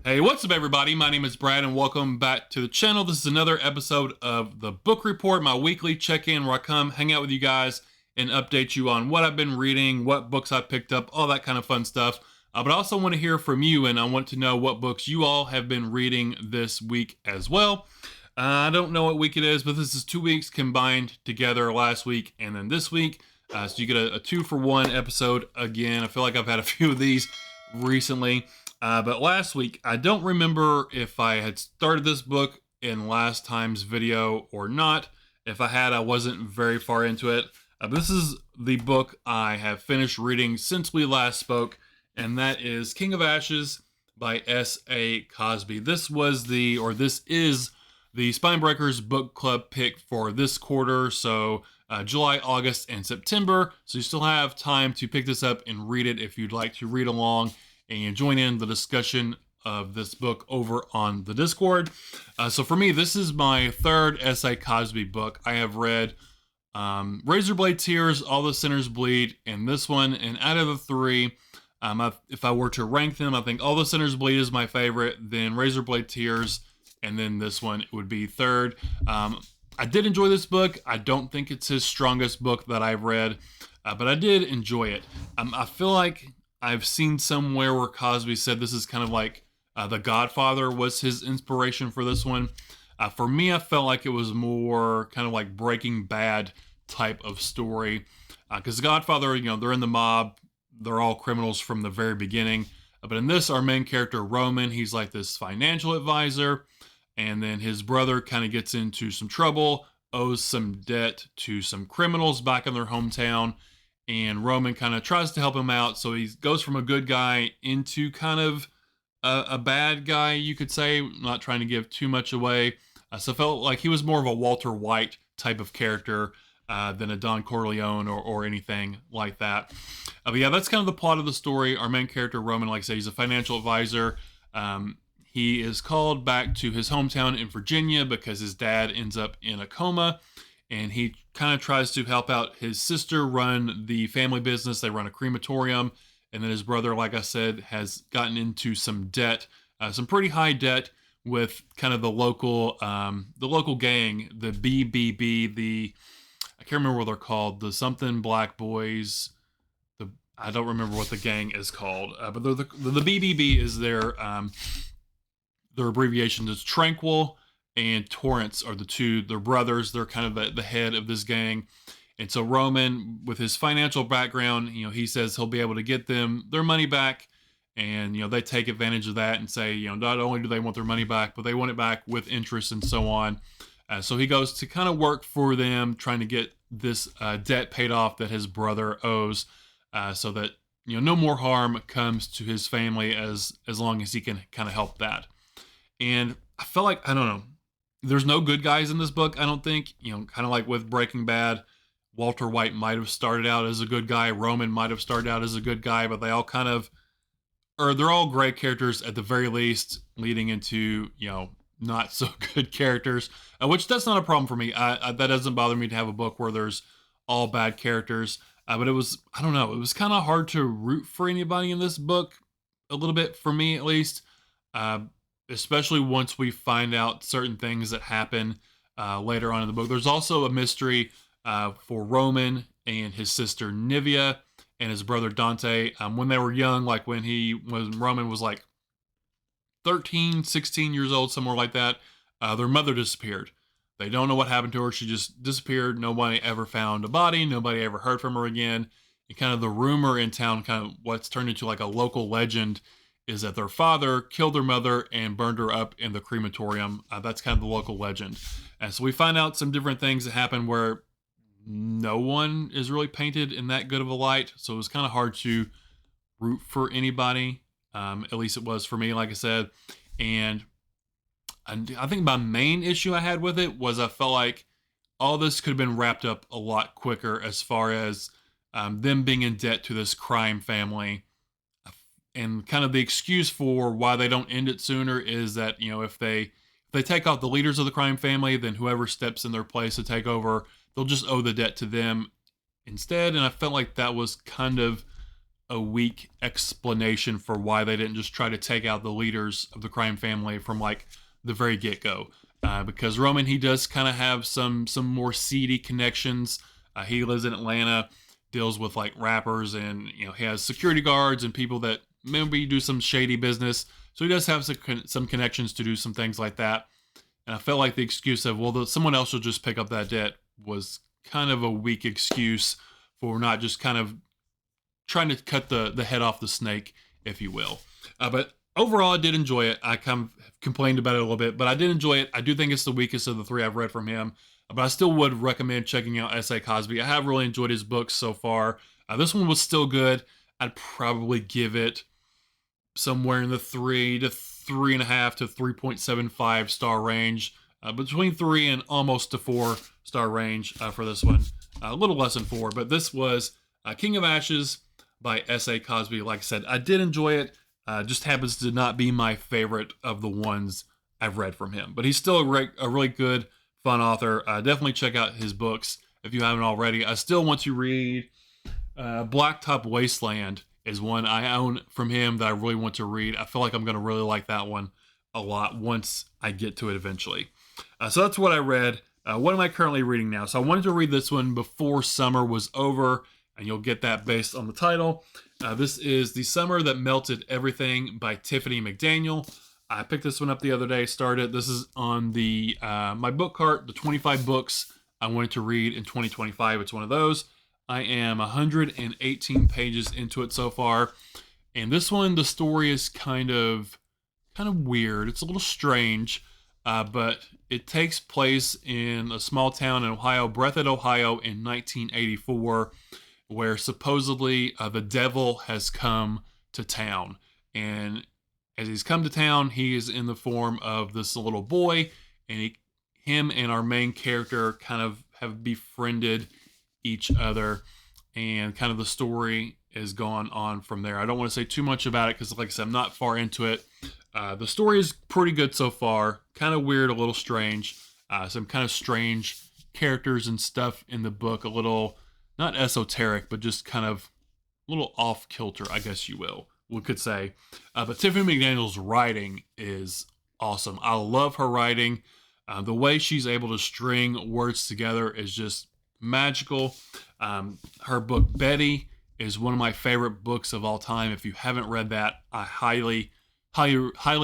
Hey, what's up, everybody? My name is Brad, and welcome back to the channel. This is another episode of the Book Report, my weekly check-in where I come hang out with you guys and update you on what I've been reading, what books I picked up, all that kind of fun stuff. But I also want to hear from you, and I want to know what books you all have been reading this week as well. I don't know what week it is, but this is 2 weeks combined together, last week and then this week. So you get a 2-for-1 episode again. I feel like I've had a few of these recently. But last week, I don't remember if I had started this book in last time's video or not. If I had, I wasn't very far into it. This is the book I have finished reading since we last spoke, and that is King of Ashes by S.A. Cosby. This is the Spinebreakers book club pick for this quarter, so July, August, and September. So you still have time to pick this up and read it if you'd like to read along and join in the discussion of this book over on the Discord. So for me, this is my third S.A. Cosby book. I have read Razorblade Tears, All the Sinners Bleed, and this one. And out of the three, if I were to rank them, I think All the Sinners Bleed is my favorite, then Razorblade Tears, and then this one would be third. I did enjoy this book. I don't think it's his strongest book that I've read, but I did enjoy it. I feel like I've seen somewhere where Cosby said this is kind of like The Godfather was his inspiration for this one. For me, I felt like it was more kind of like Breaking Bad type of story. Because The Godfather, they're in the mob. They're all criminals from the very beginning. But in this, our main character, Roman, he's like this financial advisor. And then his brother kind of gets into some trouble, owes some debt to some criminals back in their hometown. And Roman kind of tries to help him out. So he goes from a good guy into kind of a bad guy, you could say, not trying to give too much away. So it felt like he was more of a Walter White type of character than a Don Corleone or anything like that. But yeah, that's kind of the plot of the story. Our main character, Roman, like I say, he's a financial advisor. He is called back to his hometown in Virginia because his dad ends up in a coma. And he kind of tries to help out his sister run the family business. They run a crematorium. And then his brother, like I said, has gotten into some debt, some pretty high debt with kind of the local gang, the BBB, I can't remember what they're called, the something Black Boys. I don't remember what the gang is called, but the BBB is their abbreviation is Tranquil and Torrance are they're brothers. They're kind of the head of this gang. And so Roman, with his financial background, he says he'll be able to get them their money back. And, they take advantage of that and say, not only do they want their money back, but they want it back with interest and so on. So he goes to kind of work for them, trying to get this debt paid off that his brother owes, so that, no more harm comes to his family as long as he can kind of help that. And I felt like, I don't know, there's no good guys in this book, I don't think. Kind of like with Breaking Bad, Walter White might have started out as a good guy. Roman might have started out as a good guy, but they all they're all great characters at the very least, leading into, not so good characters, which that's not a problem for me. That doesn't bother me to have a book where there's all bad characters. But it was kind of hard to root for anybody in this book, a little bit, for me at least. Especially once we find out certain things that happen later on in the book. There's also a mystery for Roman and his sister Nivea and his brother Dante. When they were young, like when Roman was like 13, 16 years old, somewhere like that, their mother disappeared. They don't know what happened to her. She just disappeared. Nobody ever found a body. Nobody ever heard from her again. And kind of the rumor in town, kind of what's turned into like a local legend, is that their father killed their mother and burned her up in the crematorium. That's kind of the local legend. And so we find out some different things that happen where no one is really painted in that good of a light. So it was kind of hard to root for anybody. At least it was for me, like I said. And I think my main issue I had with it was I felt like all this could have been wrapped up a lot quicker as far as them being in debt to this crime family. And kind of the excuse for why they don't end it sooner is that, if they take out the leaders of the crime family, then whoever steps in their place to take over, they'll just owe the debt to them instead. And I felt like that was kind of a weak explanation for why they didn't just try to take out the leaders of the crime family from like the very get-go. Because Roman, he does kind of have some more seedy connections. He lives in Atlanta, deals with like rappers, and he has security guards and people that maybe do some shady business. So he does have some connections to do some things like that. And I felt like the excuse of, well, someone else will just pick up that debt was kind of a weak excuse for not just kind of trying to cut the head off the snake, if you will. But overall, I did enjoy it. I kind of complained about it a little bit, but I did enjoy it. I do think it's the weakest of the three I've read from him, but I still would recommend checking out S.A. Cosby. I have really enjoyed his books so far. This one was still good. I'd probably give it somewhere in the 3 to 3.5 to 3.75 star range, between 3 and almost to 4 star range for this one. A little less than 4, but this was King of Ashes by S.A. Cosby. Like I said, I did enjoy it. Just happens to not be my favorite of the ones I've read from him. But he's still a really good, fun author. Definitely check out his books if you haven't already. I still want to read Blacktop Wasteland is one I own from him that I really want to read. I feel like I'm going to really like that one a lot once I get to it eventually. So that's what I read. What am I currently reading now? So I wanted to read this one before summer was over, and you'll get that based on the title. This is The Summer That Melted Everything by Tiffany McDaniel. I picked this one up the other day, started. This is on the my book cart, the 25 books I wanted to read in 2025. It's one of those. I am 118 pages into it so far. And this one, the story is kind of weird. It's a little strange, but it takes place in a small town in Ohio, Breathitt, Ohio, in 1984, where supposedly the devil has come to town. And as he's come to town, he is in the form of this little boy, and him and our main character kind of have befriended each other, and kind of the story is gone on from there. I don't want to say too much about it because, like I said, I'm not far into it. The story is pretty good so far. Kind of weird, a little strange. Some kind of strange characters and stuff in the book. A little, not esoteric, but just kind of a little off kilter, I guess we could say. But Tiffany McDaniel's writing is awesome. I love her writing. The way she's able to string words together is just magical. Her book Betty is one of my favorite books of all time. If you haven't read that, I highly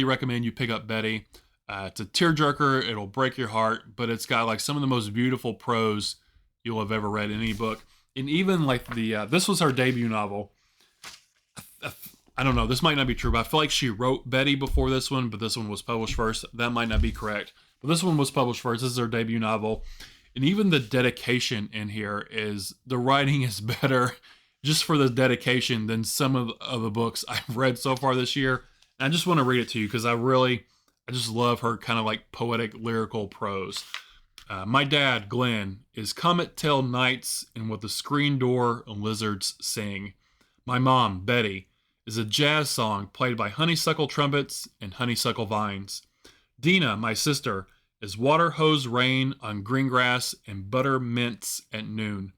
recommend you pick up Betty. It's a tearjerker. It'll break your heart, but it's got like some of the most beautiful prose you'll have ever read in any book. And even like this was her debut novel. I don't know, this might not be true, but I feel like she wrote Betty before this one, but this one was published first. That might not be correct, but this one was published first. This is her debut novel. And even the dedication in here the writing is better just for the dedication than some of the books I've read so far this year. And I just want to read it to you because I just love her kind of like poetic, lyrical prose. My dad, Glenn, is comet tail nights and what the screen door lizards sing. My mom, Betty, is a jazz song played by honeysuckle trumpets and honeysuckle vines. Dina, my sister, is water hose rain on green grass and butter mints at noon.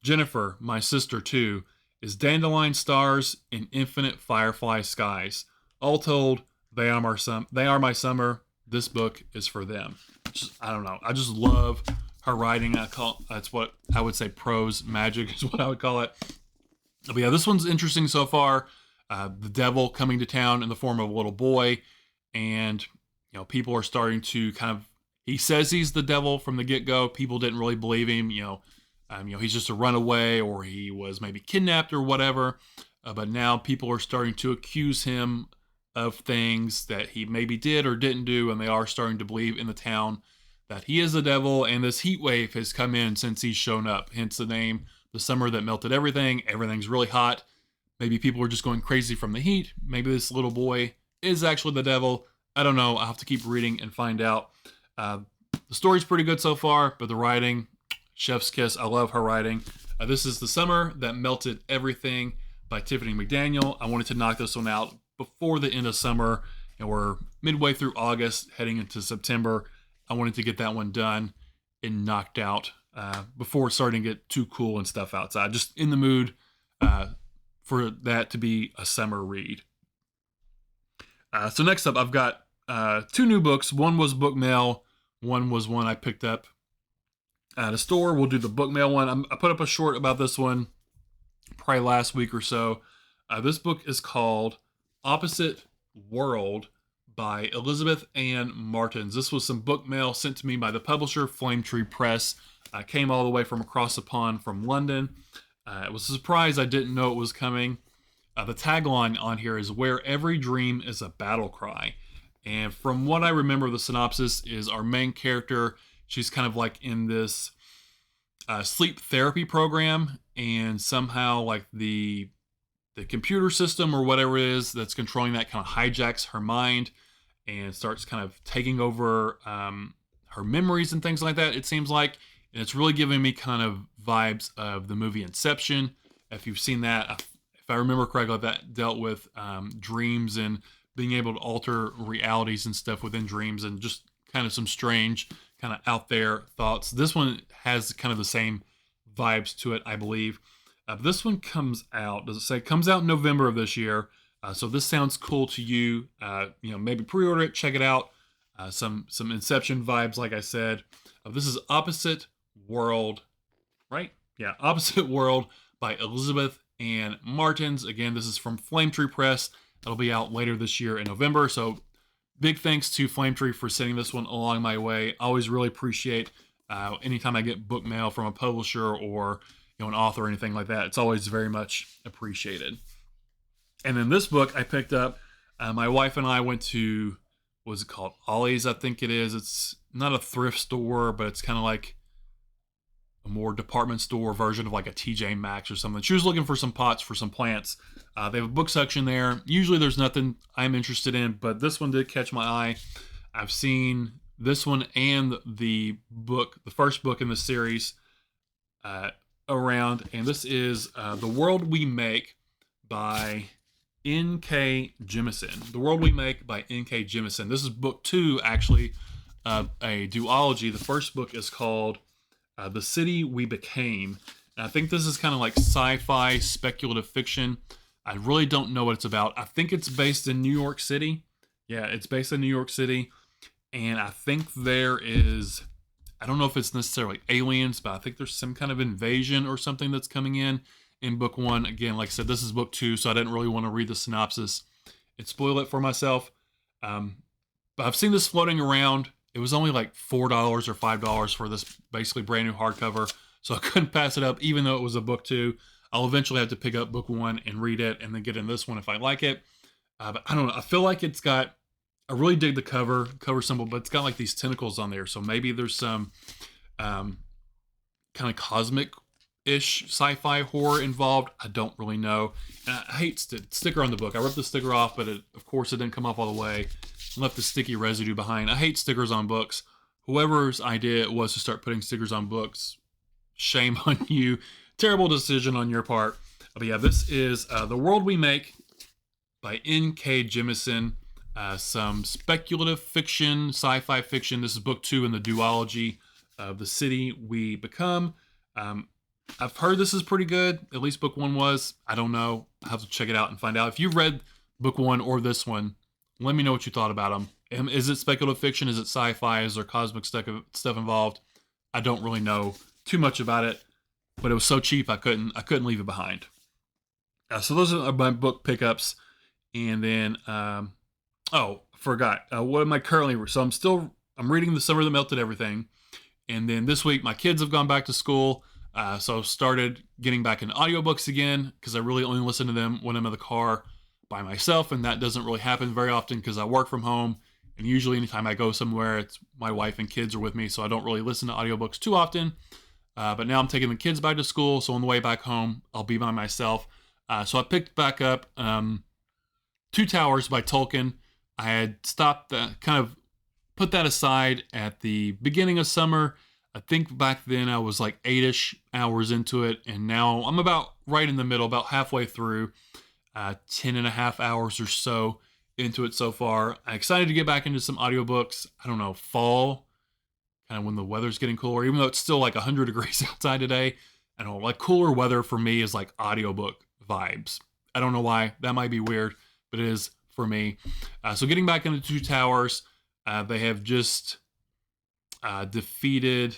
Jennifer, my sister too, is dandelion stars in infinite firefly skies. All told, they are my summer. This book is for them. I don't know. I just love her writing. That's what I would say. Prose magic is what I would call it. But yeah, this one's interesting so far. The devil coming to town in the form of a little boy, and people are starting to kind of. He says he's the devil from the get-go. People didn't really believe him. He's just a runaway, or he was maybe kidnapped or whatever. But now people are starting to accuse him of things that he maybe did or didn't do, and they are starting to believe in the town that he is the devil. And this heat wave has come in since he's shown up. Hence the name, The Summer That Melted Everything. Everything's really hot. Maybe people are just going crazy from the heat. Maybe this little boy is actually the devil. I don't know. I'll have to keep reading and find out. The story's pretty good so far, but the writing, chef's kiss. I love her writing. This is The Summer That Melted Everything by Tiffany McDaniel. I wanted to knock this one out before the end of summer, and we're midway through August, heading into September. I wanted to get that one done and knocked out before it's starting to get too cool and stuff outside. Just in the mood for for that to be a summer read. So next up, I've got 2 new books. One was book mail. One was one I picked up at a store. We'll do the book mail one. I put up a short about this one probably last week or so. This book is called Opposite World by Elizabeth Ann Martins. This was some book mail sent to me by the publisher, Flame Tree Press. I came all the way from across the pond from London. It was a surprise. I didn't know it was coming. The tagline on here is "Where every dream is a battle cry." And from what I remember, the synopsis is our main character, she's kind of like in this sleep therapy program, and somehow like the computer system or whatever it is that's controlling that kind of hijacks her mind and starts kind of taking over her memories and things like that, it seems like. And it's really giving me kind of vibes of the movie Inception. If you've seen that, if I remember correctly, that dealt with dreams and being able to alter realities and stuff within dreams, and just kind of some strange kind of out there thoughts. This one has kind of the same vibes to it, I believe. This one comes out, does it say, comes out in November of this year. So if this sounds cool to you, maybe pre-order it, check it out. Some Inception vibes, like I said. This is Opposite World, right? Yeah, Opposite World by Elizabeth Ann Martins. Again, this is from Flame Tree Press. It'll be out later this year in November. So big thanks to Flame Tree for sending this one along my way. I always really appreciate anytime I get book mail from a publisher or an author or anything like that. It's always very much appreciated. And then this book I picked up. My wife and I went to, what is it called? Ollie's, I think it is. It's not a thrift store, but it's kind of like a more department store version of like a TJ Maxx or something. She was looking for some pots for some plants. They have a book section there. Usually there's nothing I'm interested in, but this one did catch my eye. I've seen this one and the first book in the series around, and this is The World We Make by N.K. Jemisin. The World We Make by N.K. Jemisin. This is book 2, actually, a duology. The first book is called The City We Became. And I think this is kind of like sci-fi speculative fiction. I really don't know what it's about. I think it's based in New York City. Yeah, it's based in New York City. And I think there is, I don't know if it's necessarily aliens, but I think there's some kind of invasion or something that's coming in book 1. Again, like I said, this is book 2, so I didn't really want to read the synopsis and spoil it for myself. But I've seen this floating around. It was only like $4 or $5 for this basically brand new hardcover, so I couldn't pass it up, even though it was a book 2. I'll eventually have to pick up book 1 and read it, and then get in this one if I like it. But I don't know. I feel like it's got, I really dig the cover symbol, but it's got like these tentacles on there. So maybe there's some kind of cosmic-ish sci-fi horror involved. I don't really know. And I hate sticker on the book. I ripped the sticker off, but of course it didn't come off all the way. Left the sticky residue behind. I hate stickers on books. Whoever's idea it was to start putting stickers on books, shame on you. Terrible decision on your part. But yeah, this is The World We Make by N.K. Jemisin. Some speculative fiction, sci-fi fiction. This is book 2 in the duology of The City We Become. I've heard this is pretty good. At least book 1 was. I don't know. I'll have to check it out and find out. If you've read book 1 or this one, let me know what you thought about them. Is it speculative fiction? Is it sci-fi? Is there cosmic stuff involved? I don't really know too much about it, but it was so cheap I couldn't leave it behind. So those are my book pickups. And then, forgot. What am I currently reading? So I'm reading The Summer That Melted Everything. And then this week, my kids have gone back to school. So I've started getting back into audiobooks again, because I really only listen to them when I'm in the car by myself, and that doesn't really happen very often because I work from home, and usually anytime I go somewhere, it's my wife and kids are with me, so I don't really listen to audiobooks too often. But now I'm taking the kids back to school, so on the way back home, I'll be by myself. So I picked back up Two Towers by Tolkien. I had stopped, kind of put that aside at the beginning of summer. I think back then I was like 8-ish hours into it, and now I'm about right in the middle, about halfway through, 10 and a half hours or so into it so far. I'm excited to get back into some audiobooks. I don't know, fall, kind of when the weather's getting cooler, even though it's still like 100 degrees outside today. I don't know, like cooler weather for me is like audiobook vibes. I don't know why. That might be weird, but it is for me. So getting back into Two Towers, they have just defeated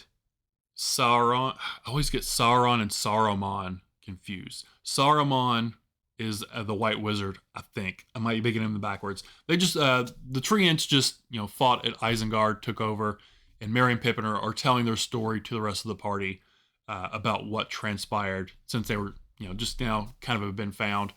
Sauron. I always get Sauron and Saruman confused. Saruman is the White Wizard, I think. I might be getting them backwards. They just the Treants just fought at Isengard, took over, and Merry and Pippin are telling their story to the rest of the party about what transpired since they were just now kind of have been found.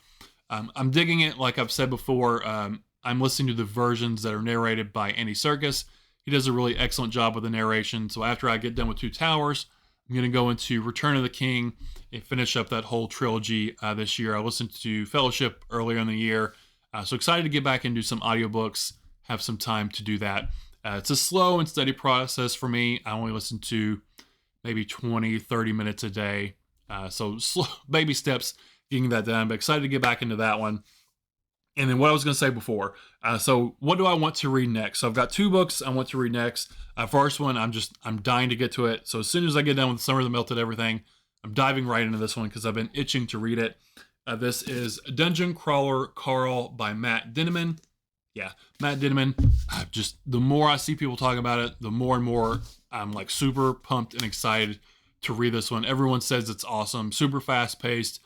I'm digging it, like I've said before. I'm listening to the versions that are narrated by Andy Serkis. He does a really excellent job with the narration. So after I get done with Two Towers, I'm going to go into Return of the King and finish up that whole trilogy this year. I listened to Fellowship earlier in the year. So excited to get back and do some audiobooks, have some time to do that. It's a slow and steady process for me. I only listen to maybe 20, 30 minutes a day. So slow, baby steps getting that done, but excited to get back into that one. And then what I was going to say before. So what do I want to read next? So I've got 2 books I want to read next. First one, I'm dying to get to it. So as soon as I get done with Summer That Melted Everything, I'm diving right into this one because I've been itching to read it. This is Dungeon Crawler Carl by Matt Dinniman. Yeah, Matt Dinniman. Just the more I see people talking about it, the more and more I'm like super pumped and excited to read this one. Everyone says it's awesome, super fast paced.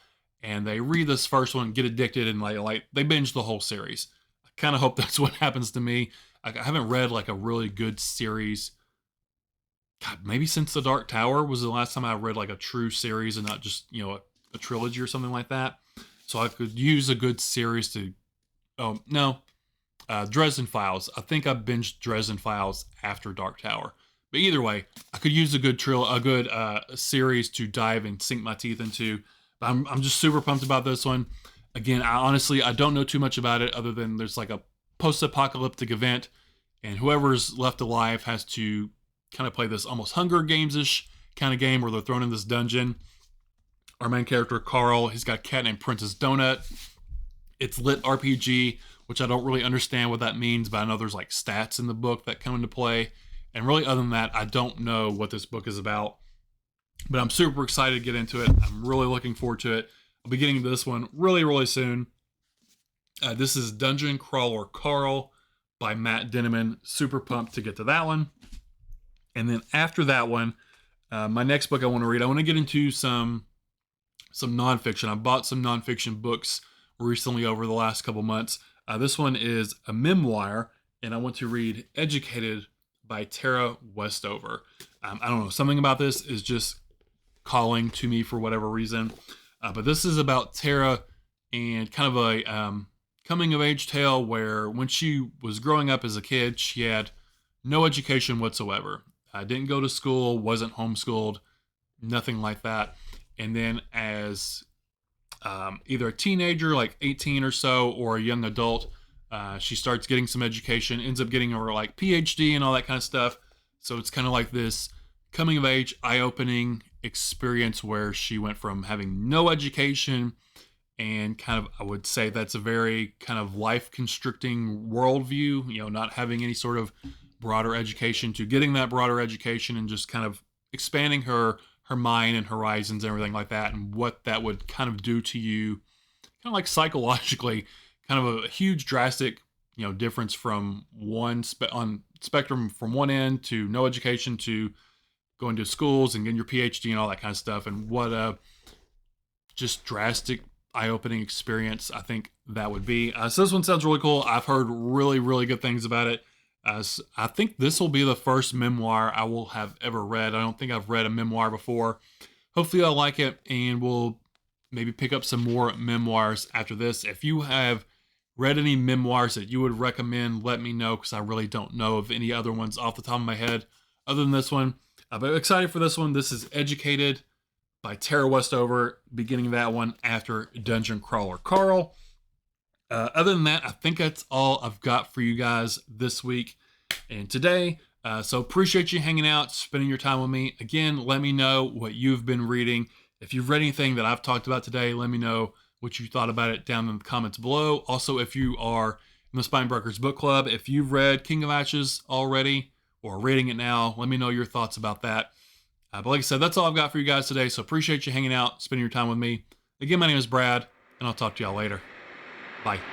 And they read this first one, get addicted, and like they binge the whole series. I kind of hope that's what happens to me. I haven't read like a really good series. God, maybe since The Dark Tower was the last time I read like a true series and not just a trilogy or something like that. So I could use a good series to. Oh no, Dresden Files. I think I binged Dresden Files after Dark Tower. But either way, I could use a good series to dive and sink my teeth into. I'm just super pumped about this one. Again, I don't know too much about it other than there's like a post-apocalyptic event, and whoever's left alive has to kind of play this almost Hunger Games-ish kind of game where they're thrown in this dungeon. Our main character, Carl, he's got a cat named Princess Donut. It's lit RPG, which I don't really understand what that means, but I know there's like stats in the book that come into play. And really, other than that, I don't know what this book is about. But I'm super excited to get into it. I'm really looking forward to it. I'll be getting to this one really, really soon. This is Dungeon Crawler Carl by Matt Dinniman. Super pumped to get to that one. And then after that one, my next book I want to read, I want to get into some nonfiction. I bought some nonfiction books recently over the last couple months. This one is a memoir, and I want to read Educated by Tara Westover. I don't know, something about this is just calling to me for whatever reason. But this is about Tara and kind of a coming of age tale where when she was growing up as a kid, she had no education whatsoever. Didn't go to school, wasn't homeschooled, nothing like that. And then as either a teenager, like 18 or so, or a young adult, she starts getting some education, ends up getting her like PhD and all that kind of stuff. So it's kind of like this coming of age, eye-opening experience where she went from having no education and kind of, I would say that's a very kind of life-constricting worldview, not having any sort of broader education, to getting that broader education and just kind of expanding her mind and horizons and everything like that, and what that would kind of do to you, kind of like psychologically, kind of a huge drastic, difference from one on spectrum from one end to no education to going to schools and getting your PhD and all that kind of stuff, and what a just drastic, eye-opening experience I think that would be. So this one sounds really cool. I've heard really, really good things about it. So I think this will be the first memoir I will have ever read. I don't think I've read a memoir before. Hopefully I'll like it, and we'll maybe pick up some more memoirs after this. If you have read any memoirs that you would recommend, let me know, because I really don't know of any other ones off the top of my head other than this one. But excited for this one. This is Educated by Tara Westover, beginning that one after Dungeon Crawler Carl. Other than that, I think that's all I've got for you guys this week and today. So appreciate you hanging out, spending your time with me. Again, let me know what you've been reading. If you've read anything that I've talked about today, let me know what you thought about it down in the comments below. Also, if you are in the Spine Brokers Book Club, if you've read King of Ashes already or reading it now, let me know your thoughts about that. But like I said, that's all I've got for you guys today. So appreciate you hanging out, spending your time with me. Again, my name is Brad. and I'll talk to y'all later. Bye.